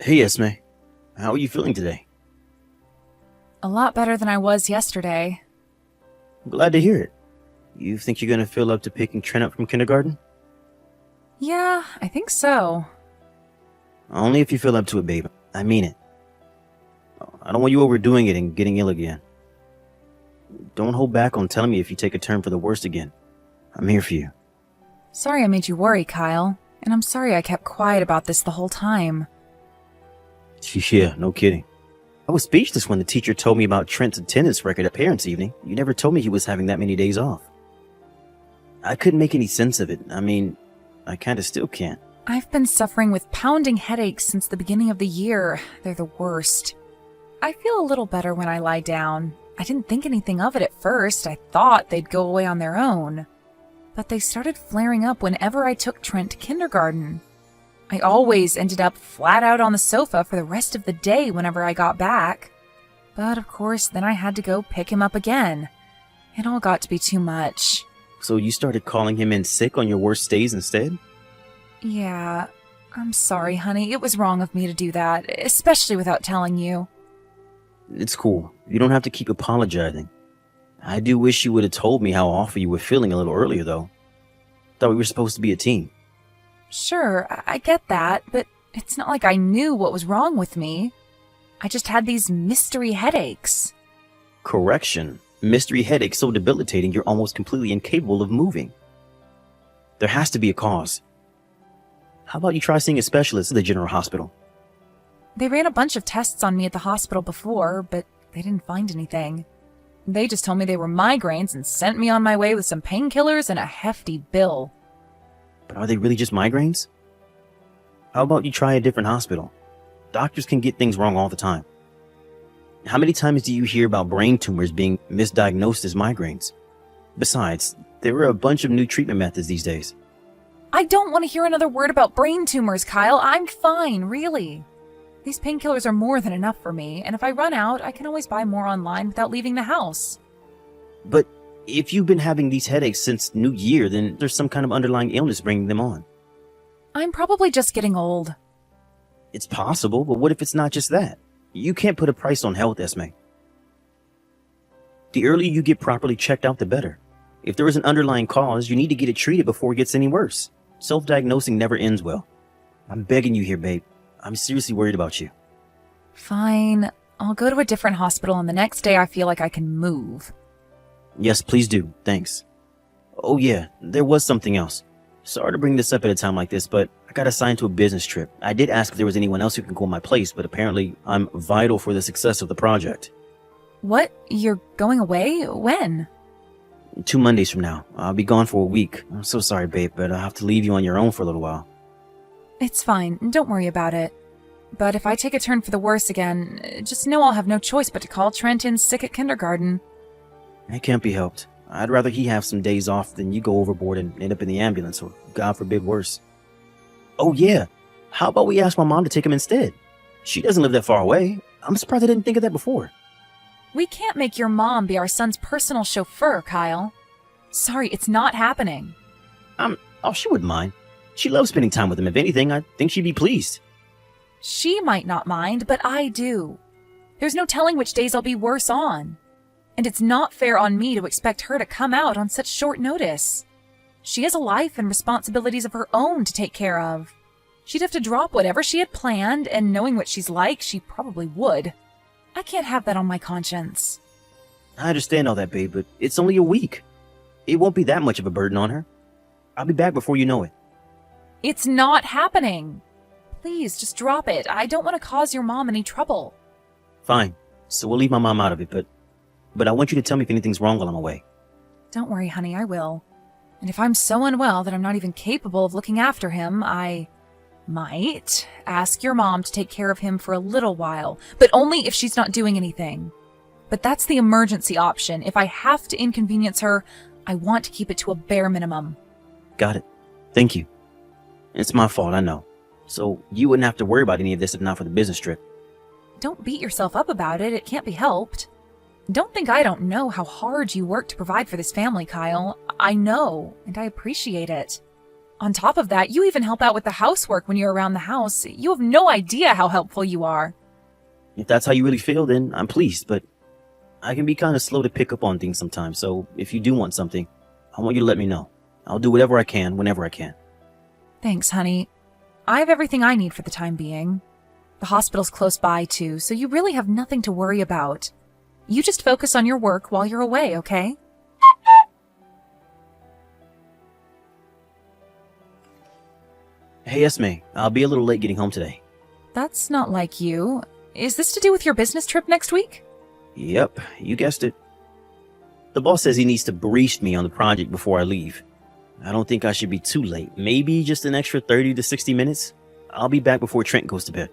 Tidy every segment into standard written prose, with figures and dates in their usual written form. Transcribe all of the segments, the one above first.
Hey, Esme. How are you feeling today? A lot better than I was yesterday. I'm glad to hear it. You think you're gonna feel up to picking Trent up from kindergarten? Yeah, I think so. Only if you feel up to it, babe. I mean it. I don't want you overdoing it and getting ill again. Don't hold back on telling me if you take a turn for the worst again. I'm here for you. Sorry I made you worry, Kyle. And I'm sorry I kept quiet about this the whole time. Yeah, no kidding. I was speechless when the teacher told me about Trent's attendance record at parents' evening. You never told me he was having that many days off. I couldn't make any sense of it. I kinda still can't. I've been suffering with pounding headaches since the beginning of the year. They're the worst. I feel a little better when I lie down. I didn't think anything of it at first. I thought they'd go away on their own. But they started flaring up whenever I took Trent to kindergarten. I always ended up flat out on the sofa for the rest of the day whenever I got back. But of course, then I had to go pick him up again. It all got to be too much. So you started calling him in sick on your worst days instead? Yeah, I'm sorry, honey. It was wrong of me to do that, especially without telling you. It's cool. You don't have to keep apologizing. I do wish you would have told me how awful you were feeling a little earlier, though. Thought we were supposed to be a team. Sure, I get that, but it's not like I knew what was wrong with me. I just had these mystery headaches. Correction. Mystery headache so debilitating you're almost completely incapable of moving. There has to be a cause. How about you try seeing a specialist at the general hospital? They ran a bunch of tests on me at the hospital before, but they didn't find anything. They just told me they were migraines and sent me on my way with some painkillers and a hefty bill. But are they really just migraines? How about you try a different hospital? Doctors can get things wrong all the time. How many times do you hear about brain tumors being misdiagnosed as migraines? Besides, there are a bunch of new treatment methods these days. I don't want to hear another word about brain tumors, Kyle. I'm fine, really. These painkillers are more than enough for me, and if I run out, I can always buy more online without leaving the house. But if you've been having these headaches since New Year, then there's some kind of underlying illness bringing them on. I'm probably just getting old. It's possible, but what if it's not just that? You can't put a price on health, Esme. The earlier you get properly checked out, the better. If there is an underlying cause, you need to get it treated before it gets any worse. Self-diagnosing never ends well. I'm begging you here, babe. I'm seriously worried about you. Fine. I'll go to a different hospital, and the next day I feel like I can move. Yes, please do. Thanks. Oh yeah, there was something else. Sorry to bring this up at a time like this, but I got assigned to a business trip. I did ask if there was anyone else who can go in my place, but apparently I'm vital for the success of the project. What? You're going away? When? 2 Mondays from now. I'll be gone for a week. I'm so sorry, babe, but I'll have to leave you on your own for a little while. It's fine. Don't worry about it. But if I take a turn for the worse again, just know I'll have no choice but to call Trent in sick at kindergarten. It can't be helped. I'd rather he have some days off than you go overboard and end up in the ambulance, or God forbid worse. Oh yeah, how about we ask my mom to take him instead? She doesn't live that far away. I'm surprised I didn't think of that before. We can't make your mom be our son's personal chauffeur, Kyle. Sorry, it's not happening. Oh, she wouldn't mind. She loves spending time with him. If anything, I think she'd be pleased. She might not mind, but I do. There's no telling which days I'll be worse on. And it's not fair on me to expect her to come out on such short notice. She has a life and responsibilities of her own to take care of. She'd have to drop whatever she had planned, and knowing what she's like, she probably would. I can't have that on my conscience. I understand all that, babe, but it's only a week. It won't be that much of a burden on her. I'll be back before you know it. It's not happening. Please, just drop it. I don't want to cause your mom any trouble. Fine. So we'll leave my mom out of it, but I want you to tell me if anything's wrong while I'm away. Don't worry, honey, I will. And if I'm so unwell that I'm not even capable of looking after him, I might ask your mom to take care of him for a little while, but only if she's not doing anything. But that's the emergency option. If I have to inconvenience her, I want to keep it to a bare minimum. Got it. Thank you. It's my fault, I know. So you wouldn't have to worry about any of this if not for the business trip. Don't beat yourself up about it. It can't be helped. Don't think I don't know how hard you work to provide for this family, Kyle. I know, and I appreciate it. On top of that, you even help out with the housework when you're around the house. You have no idea how helpful you are. If that's how you really feel, then I'm pleased, but I can be kind of slow to pick up on things sometimes, so if you do want something, I want you to let me know. I'll do whatever I can, whenever I can. Thanks, honey. I have everything I need for the time being. The hospital's close by, too, so you really have nothing to worry about. You just focus on your work while you're away, okay? Hey, Esme, I'll be a little late getting home today. That's not like you. Is this to do with your business trip next week? Yep, you guessed it. The boss says he needs to brief me on the project before I leave. I don't think I should be too late. Maybe just an extra 30 to 60 minutes. I'll be back before Trent goes to bed.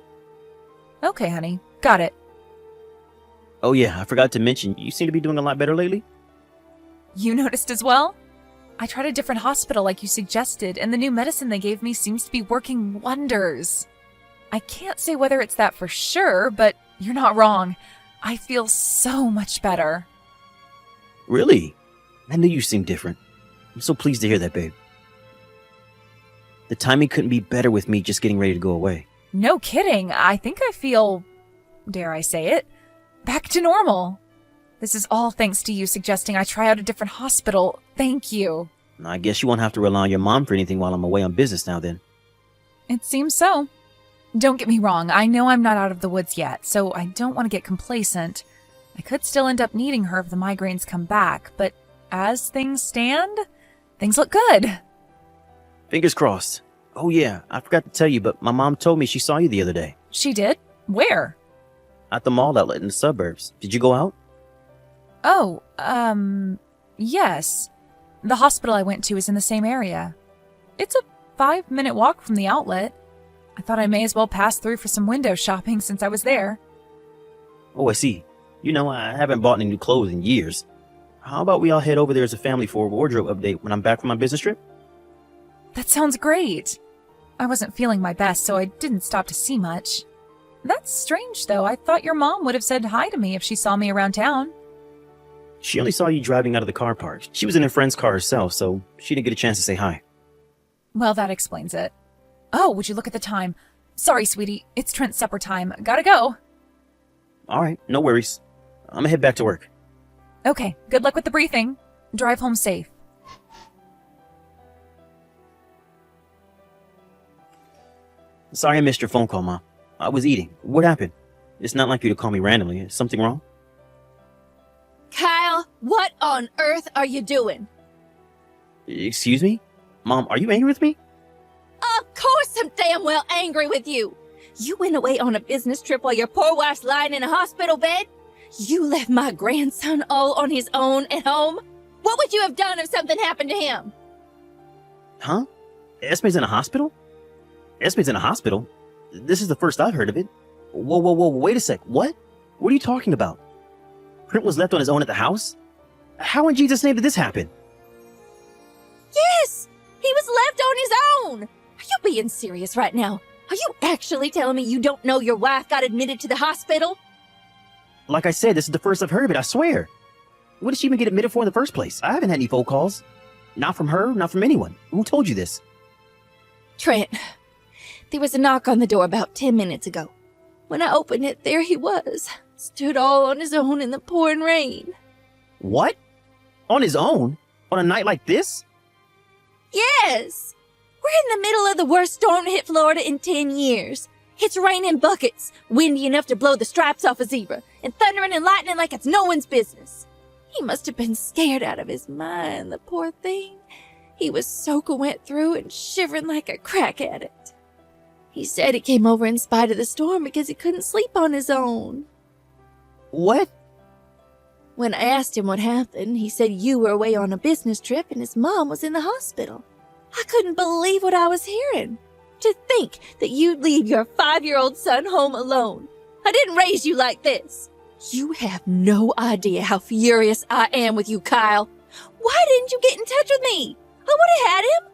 Okay, honey. Got it. Oh yeah, I forgot to mention, you seem to be doing a lot better lately. You noticed as well? I tried a different hospital like you suggested, and the new medicine they gave me seems to be working wonders. I can't say whether it's that for sure, but you're not wrong. I feel so much better. Really? I knew you seemed different. I'm so pleased to hear that, babe. The timing couldn't be better with me just getting ready to go away. No kidding. I think I feel, dare I say it, back to normal. This is all thanks to you suggesting I try out a different hospital. Thank you. I guess you won't have to rely on your mom for anything while I'm away on business now then. It seems so. Don't get me wrong. I know I'm not out of the woods yet, so I don't want to get complacent. I could still end up needing her if the migraines come back, but as things stand, things look good. Fingers crossed. Oh yeah, I forgot to tell you, but my mom told me she saw you the other day. She did? Where? At the mall outlet in the suburbs. Did you go out? Oh, yes. The hospital I went to is in the same area. It's a 5-minute walk from the outlet. I thought I may as well pass through for some window shopping since I was there. Oh, I see. You know, I haven't bought any new clothes in years. How about we all head over there as a family for a wardrobe update when I'm back from my business trip? That sounds great. I wasn't feeling my best, so I didn't stop to see much. That's strange, though. I thought your mom would have said hi to me if she saw me around town. She only saw you driving out of the car park. She was in her friend's car herself, so she didn't get a chance to say hi. Well, that explains it. Oh, would you look at the time? Sorry, sweetie. It's Trent's supper time. Gotta go. All right, no worries. I'm gonna head back to work. Okay, good luck with the briefing. Drive home safe. Sorry I missed your phone call, Mom. I was eating. What happened? It's not like you to call me randomly. Is something wrong? Kyle, what on earth are you doing? Excuse me? Mom, are you angry with me? Of course I'm damn well angry with you. You went away on a business trip while your poor wife's lying in a hospital bed? You left my grandson all on his own at home? What would you have done if something happened to him? Huh? Esme's in a hospital? Esme's in a hospital? This is the first I've heard of it. Whoa, wait a sec. What? What are you talking about? Trent was left on his own at the house? How in Jesus' name did this happen? Yes! He was left on his own! Are you being serious right now? Are you actually telling me you don't know your wife got admitted to the hospital? Like I said, this is the first I've heard of it, I swear. What did she even get admitted for in the first place? I haven't had any phone calls. Not from her, not from anyone. Who told you this? Trent, there was a knock on the door about 10 minutes ago. When I opened it, there he was, stood all on his own in the pouring rain. What? On his own? On a night like this? Yes! We're in the middle of the worst storm to hit Florida in 10 years. It's raining buckets, windy enough to blow the stripes off a zebra, and thundering and lightning like it's no one's business. He must have been scared out of his mind, the poor thing. He was soaking wet through and shivering like a crack addict. He said he came over in spite of the storm because he couldn't sleep on his own. What? When I asked him what happened, he said you were away on a business trip and his mom was in the hospital. I couldn't believe what I was hearing. To think that you'd leave your 5-year-old son home alone. I didn't raise you like this. You have no idea how furious I am with you, Kyle. Why didn't you get in touch with me? I would have had him.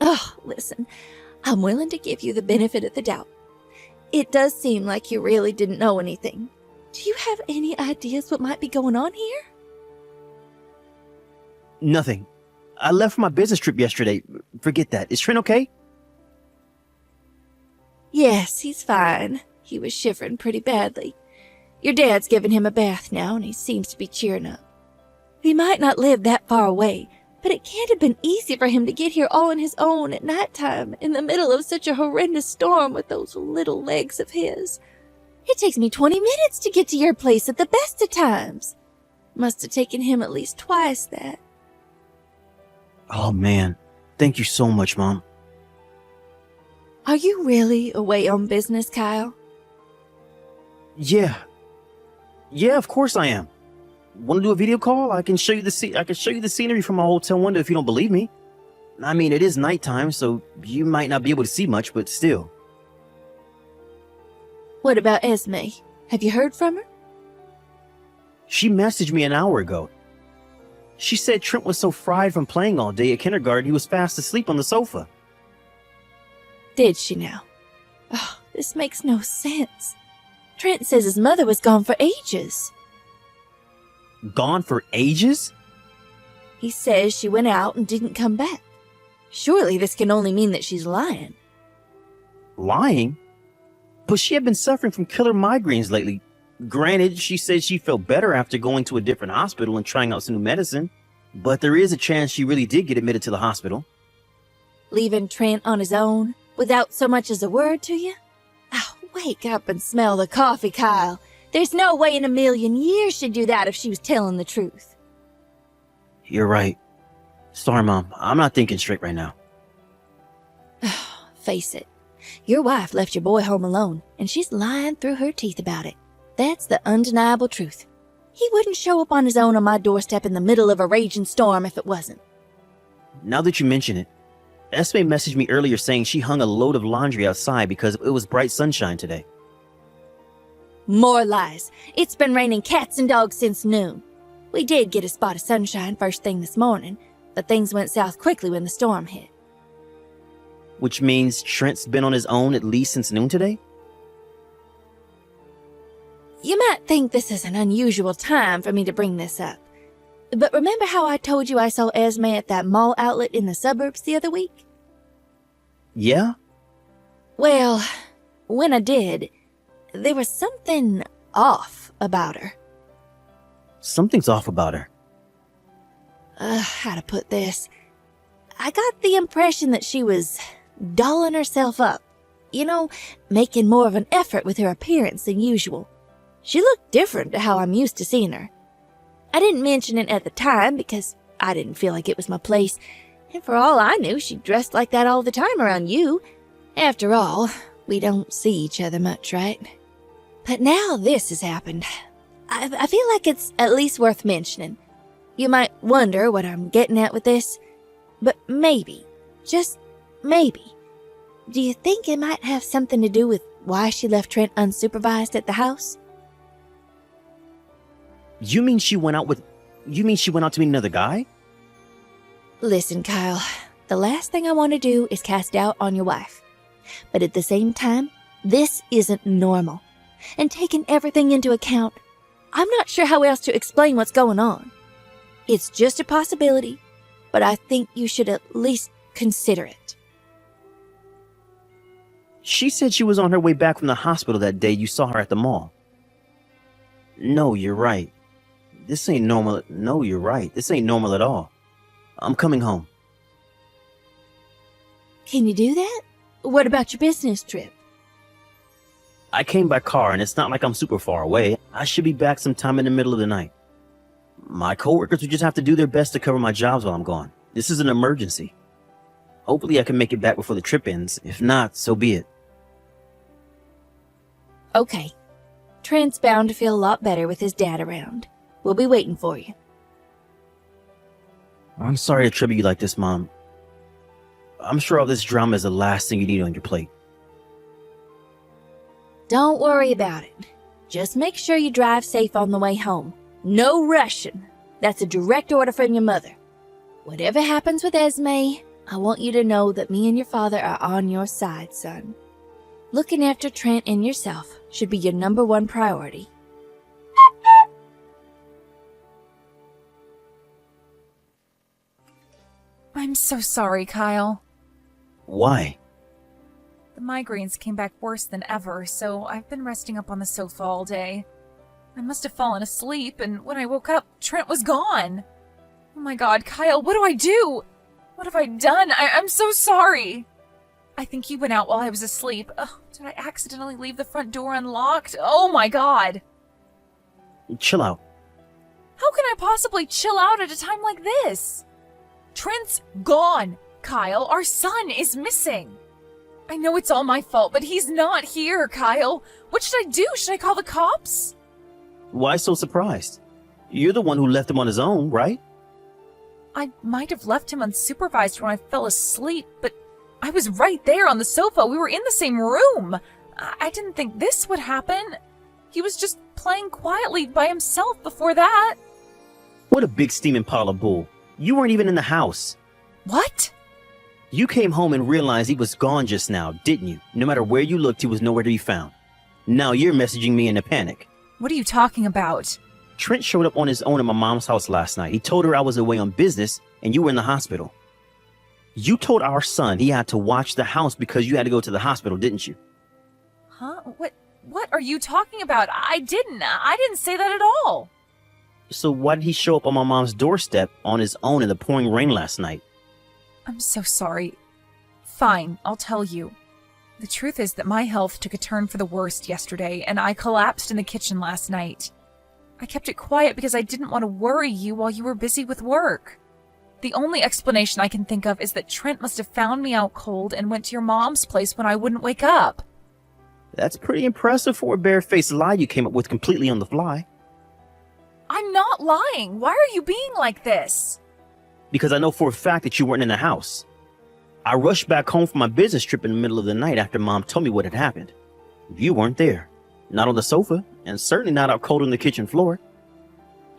Oh, listen, I'm willing to give you the benefit of the doubt. It does seem like you really didn't know anything. Do you have any ideas what might be going on here? Nothing. I left for my business trip yesterday. Forget that. Is Trent okay? Yes, he's fine. He was shivering pretty badly. Your dad's given him a bath now, and he seems to be cheering up. He might not live that far away, but it can't have been easy for him to get here all on his own at nighttime in the middle of such a horrendous storm with those little legs of his. It takes me 20 minutes to get to your place at the best of times. Must have taken him at least twice that. Oh, man. Thank you so much, Mom. Are you really away on business, Kyle? Yeah. Yeah, of course I am. Want to do a video call? I can show you the scenery from my hotel window if you don't believe me. I mean, it is nighttime, so you might not be able to see much, but still. What about Esme? Have you heard from her? She messaged me an hour ago. She said Trent was so fried from playing all day at kindergarten he was fast asleep on the sofa. Did she now? Oh, this makes no sense. Trent says his mother was gone for ages. Gone for ages? He says she went out and didn't come back. Surely this can only mean that she's lying. Lying? But she had been suffering from killer migraines lately. Granted, she said she felt better after going to a different hospital and trying out some new medicine, but there is a chance she really did get admitted to the hospital. Leaving Trent on his own, without so much as a word to you? Oh, wake up and smell the coffee, Kyle. There's no way in a million years she'd do that if she was telling the truth. You're right. Sorry, Mom. I'm not thinking straight right now. Face it. Your wife left your boy home alone, and she's lying through her teeth about it. That's the undeniable truth. He wouldn't show up on his own on my doorstep in the middle of a raging storm if it wasn't. Now that you mention it, Esme messaged me earlier saying she hung a load of laundry outside because it was bright sunshine today. More lies. It's been raining cats and dogs since noon. We did get a spot of sunshine first thing this morning, but things went south quickly when the storm hit. Which means Trent's been on his own at least since noon today? You might think this is an unusual time for me to bring this up, but remember how I told you I saw Esme at that mall outlet in the suburbs the other week? Yeah? Well, when I did, there was something off about her. Something's off about her. How to put this? I got the impression that she was dolling herself up. You know, making more of an effort with her appearance than usual. She looked different to how I'm used to seeing her. I didn't mention it at the time because I didn't feel like it was my place, and for all I knew, she dressed like that all the time around you. After all, we don't see each other much, right? But now this has happened. I feel like it's at least worth mentioning. You might wonder what I'm getting at with this, but maybe, just maybe, do you think it might have something to do with why she left Trent unsupervised at the house? You mean she went out to meet another guy? Listen, Kyle, the last thing I want to do is cast doubt on your wife. But at the same time, this isn't normal. And taking everything into account, I'm not sure how else to explain what's going on. It's just a possibility, but I think you should at least consider it. She said she was on her way back from the hospital that day you saw her at the mall. No, you're right. This ain't normal. No, you're right. This ain't normal at all. I'm coming home. Can you do that? What about your business trip? I came by car and it's not like I'm super far away. I should be back sometime in the middle of the night. My coworkers would just have to do their best to cover my jobs while I'm gone. This is an emergency. Hopefully I can make it back before the trip ends. If not, so be it. Okay. Trent's bound to feel a lot better with his dad around. We'll be waiting for you. I'm sorry to trouble you like this, Mom. I'm sure all this drama is the last thing you need on your plate. Don't worry about it. Just make sure you drive safe on the way home. No rushing. That's a direct order from your mother. Whatever happens with Esme, I want you to know that me and your father are on your side, son. Looking after Trent and yourself should be your number one priority. I'm so sorry, Kyle. Why? The migraines came back worse than ever, so I've been resting up on the sofa all day. I must have fallen asleep, and when I woke up, Trent was gone. Oh my God, Kyle, what do I do? What have I done? I'm so sorry. I think he went out while I was asleep. Oh, did I accidentally leave the front door unlocked? Oh my God. Chill out. How can I possibly chill out at a time like this? Trent's gone, Kyle. Our son is missing. I know it's all my fault, but he's not here, Kyle. What should I do? Should I call the cops? Why so surprised? You're the one who left him on his own, right? I might have left him unsupervised when I fell asleep, but I was right there on the sofa. We were in the same room. I didn't think this would happen. He was just playing quietly by himself before that. What a big steaming pile of bull. You weren't even in the house. What? You came home and realized he was gone just now, didn't you? No matter where you looked, he was nowhere to be found. Now you're messaging me in a panic. What are you talking about? Trent showed up on his own at my mom's house last night. He told her I was away on business and you were in the hospital. You told our son he had to watch the house because you had to go to the hospital, didn't you? Huh? What are you talking about? I didn't say that at all. So why did he show up on my mom's doorstep on his own in the pouring rain last night? I'm so sorry. Fine, I'll tell you. The truth is that my health took a turn for the worst yesterday, and I collapsed in the kitchen last night. I kept it quiet because I didn't want to worry you while you were busy with work. The only explanation I can think of is that Trent must have found me out cold and went to your mom's place when I wouldn't wake up. That's pretty impressive for a barefaced lie you came up with completely on the fly. I'm not lying. Why are you being like this? Because I know for a fact that you weren't in the house. I rushed back home from my business trip in the middle of the night after Mom told me what had happened. You weren't there. Not on the sofa, and certainly not out cold on the kitchen floor.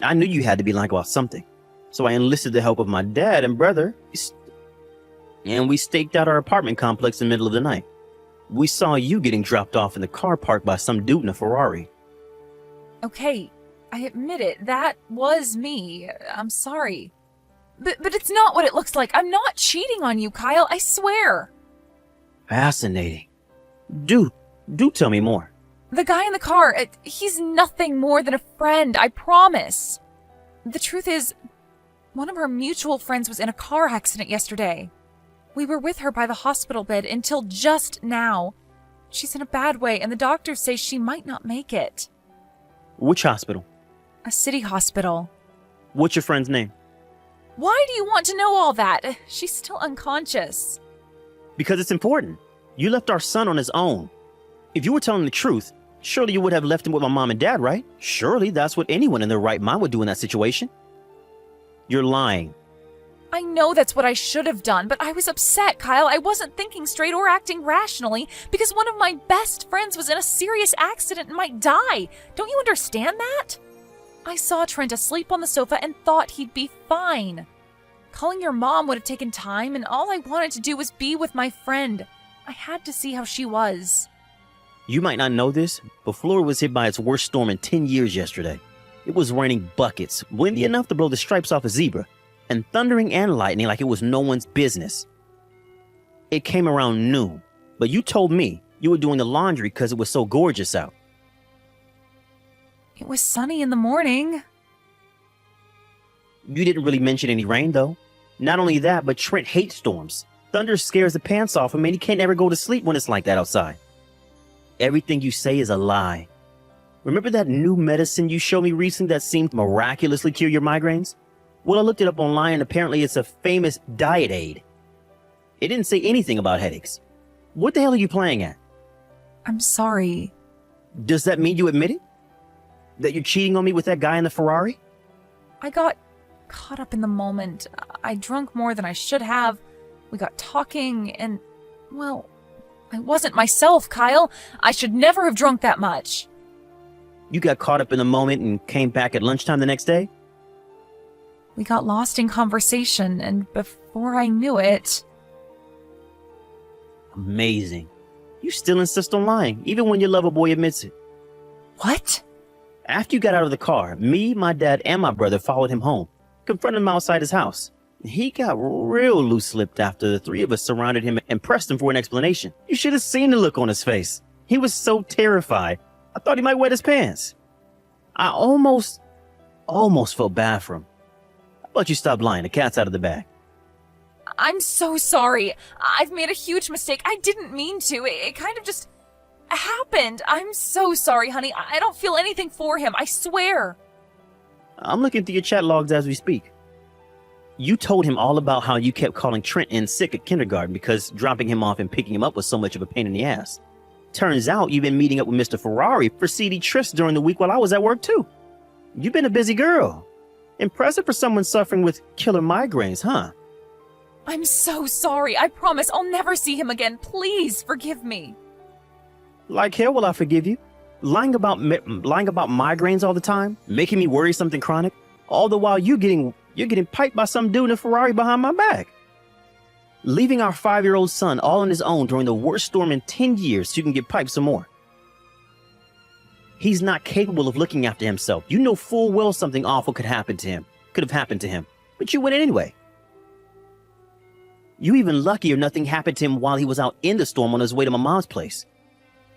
I knew you had to be lying about something, so I enlisted the help of my dad and brother, and we staked out our apartment complex in the middle of the night. We saw you getting dropped off in the car park by some dude in a Ferrari. Okay, I admit it. That was me. I'm sorry. But it's not what it looks like. I'm not cheating on you, Kyle. I swear. Fascinating. Do tell me more. The guy in the car, he's nothing more than a friend, I promise. The truth is, one of our mutual friends was in a car accident yesterday. We were with her by the hospital bed until just now. She's in a bad way, and the doctors say she might not make it. Which hospital? A city hospital. What's your friend's name? Why do you want to know all that? She's still unconscious. Because it's important. You left our son on his own. If you were telling the truth, surely you would have left him with my mom and dad, right? Surely that's what anyone in their right mind would do in that situation. You're lying. I know that's what I should have done, but I was upset, Kyle. I wasn't thinking straight or acting rationally because one of my best friends was in a serious accident and might die. Don't you understand that? I saw Trent asleep on the sofa and thought he'd be fine. Calling your mom would have taken time, and all I wanted to do was be with my friend. I had to see how she was. You might not know this, but Florida was hit by its worst storm in 10 years yesterday. It was raining buckets, windy enough to blow the stripes off a zebra, and thundering and lightning like it was no one's business. It came around noon, but you told me you were doing the laundry because it was so gorgeous out. It was sunny in the morning. You didn't really mention any rain, though. Not only that, but Trent hates storms. Thunder scares the pants off him, and he can't ever go to sleep when it's like that outside. Everything you say is a lie. Remember that new medicine you showed me recently that seemed to miraculously cure your migraines? Well, I looked it up online, and apparently it's a famous diet aid. It didn't say anything about headaches. What the hell are you playing at? I'm sorry. Does that mean you admit it? That you're cheating on me with that guy in the Ferrari? I got caught up in the moment. I drank more than I should have. We got talking and, well, I wasn't myself, Kyle. I should never have drunk that much. You got caught up in the moment and came back at lunchtime the next day? We got lost in conversation, and before I knew it... Amazing. You still insist on lying, even when your lover boy admits it. What? After you got out of the car, me, my dad, and my brother followed him home, confronted him outside his house. He got real loose-lipped after the three of us surrounded him and pressed him for an explanation. You should have seen the look on his face. He was so terrified. I thought he might wet his pants. I almost felt bad for him. How about you stop lying? The cat's out of the bag. I'm so sorry. I've made a huge mistake. I didn't mean to. It kind of just happened. I'm so sorry, honey. I don't feel anything for him. I swear. I'm looking through your chat logs as we speak. You told him all about how you kept calling Trent in sick at kindergarten because dropping him off and picking him up was so much of a pain in the ass. Turns out you've been meeting up with Mr. Ferrari for seedy trips during the week while I was at work too. You've been a busy girl. Impressive for someone suffering with killer migraines, huh? I'm so sorry. I promise I'll never see him again. Please forgive me. Like hell will I forgive you? Lying about migraines all the time, making me worry something chronic, all the while you're getting piped by some dude in a Ferrari behind my back. Leaving our 5-year-old son all on his own during the worst storm in 10 years so you can get piped some more. He's not capable of looking after himself. You know full well something awful could have happened to him, but you went anyway. You even luckier nothing happened to him while he was out in the storm on his way to my mom's place.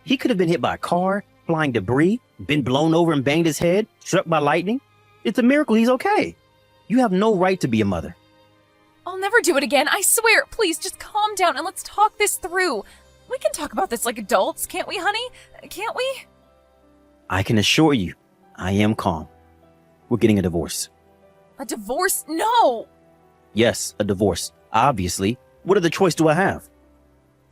He could have been hit by a car, flying debris, been blown over and banged his head, struck by lightning. It's a miracle he's okay. You have no right to be a mother. I'll never do it again. I swear. Please just calm down and let's talk this through. We can talk about this like adults, can't we, honey? Can't we? I can assure you, I am calm. We're getting a divorce. A divorce? No! Yes, a divorce. Obviously. What other choice do I have?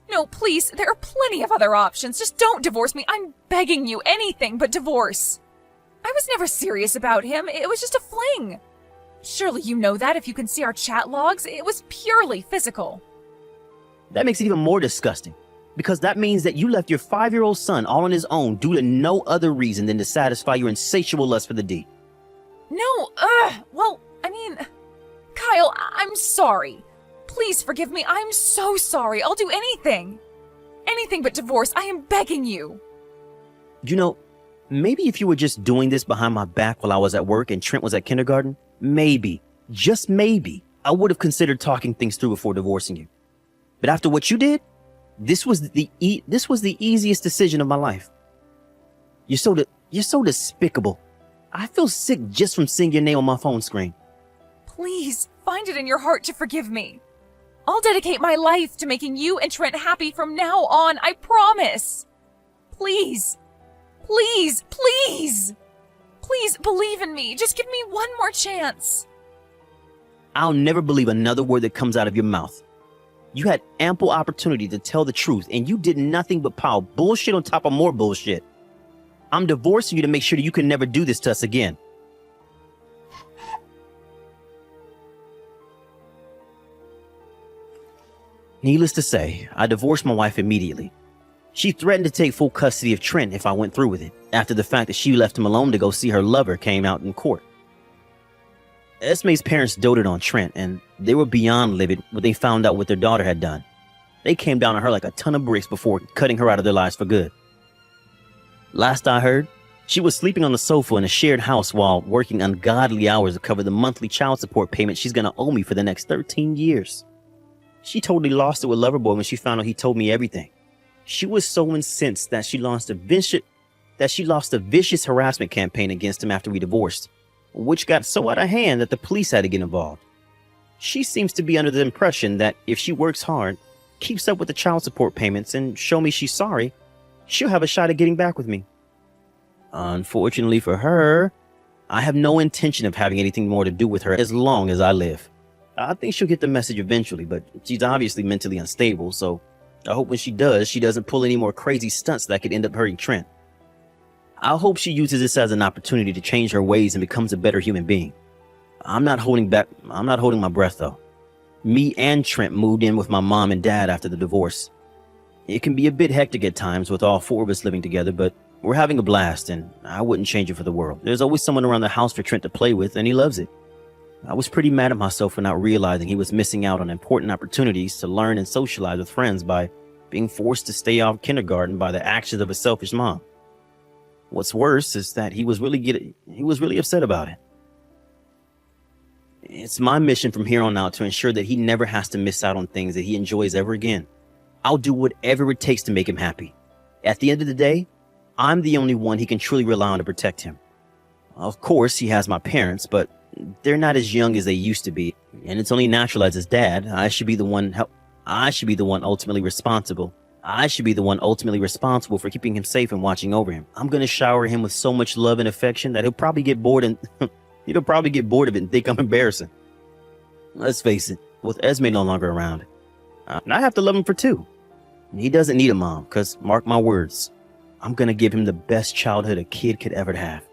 No, please. There are plenty of other options. Just don't divorce me. I'm begging you. Anything but divorce. I was never serious about him. It was just a fling. Surely you know that if you can see our chat logs. It was purely physical. That makes it even more disgusting. Because that means that you left your 5-year-old son all on his own due to no other reason than to satisfy your insatiable lust for the D. No, well, I mean, Kyle, I'm sorry. Please forgive me. I'm so sorry. I'll do anything. Anything but divorce. I am begging you. You know, maybe if you were just doing this behind my back while I was at work and Trent was at kindergarten, maybe, just maybe, I would have considered talking things through before divorcing you. But after what you did, this was the easiest decision of my life. You're so despicable. I feel sick just from seeing your name on my phone screen. Please, find it in your heart to forgive me. I'll dedicate my life to making you and Trent happy from now on, I promise. Please, please, please, please believe in me. Just give me one more chance. I'll never believe another word that comes out of your mouth. You had ample opportunity to tell the truth, and you did nothing but pile bullshit on top of more bullshit. I'm divorcing you to make sure that you can never do this to us again. Needless to say, I divorced my wife immediately. She threatened to take full custody of Trent if I went through with it, after the fact that she left him alone to go see her lover came out in court. Esme's parents doted on Trent, and they were beyond livid when they found out what their daughter had done. They came down on her like a ton of bricks before cutting her out of their lives for good. Last I heard, she was sleeping on the sofa in a shared house while working ungodly hours to cover the monthly child support payment she's gonna owe me for the next 13 years. She totally lost it with Loverboy when she found out he told me everything. She was so incensed that she launched a vicious harassment campaign against him after we divorced, which got so out of hand that the police had to get involved. She seems to be under the impression that if she works hard, keeps up with the child support payments, and show me she's sorry, she'll have a shot at getting back with me. Unfortunately for her, I have no intention of having anything more to do with her as long as I live. I think she'll get the message eventually, but she's obviously mentally unstable, so I hope when she does, she doesn't pull any more crazy stunts that could end up hurting Trent. I hope she uses this as an opportunity to change her ways and becomes a better human being. I'm not holding my breath though. Me and Trent moved in with my mom and dad after the divorce. It can be a bit hectic at times with all 4 of us living together, but we're having a blast and I wouldn't change it for the world. There's always someone around the house for Trent to play with and he loves it. I was pretty mad at myself for not realizing he was missing out on important opportunities to learn and socialize with friends by being forced to stay off kindergarten by the actions of a selfish mom. What's worse is that he was really upset about it. It's my mission from here on out to ensure that he never has to miss out on things that he enjoys ever again. I'll do whatever it takes to make him happy. At the end of the day, I'm the only one he can truly rely on to protect him. Of course, he has my parents, but they're not as young as they used to be, and it's only natural as his dad. I should be the one ultimately responsible. I should be the one ultimately responsible for keeping him safe and watching over him. I'm going to shower him with so much love and affection that he'll probably get bored of it and think I'm embarrassing. Let's face it, with Esme no longer around, and I have to love him for two. He doesn't need a mom, because mark my words, I'm going to give him the best childhood a kid could ever have.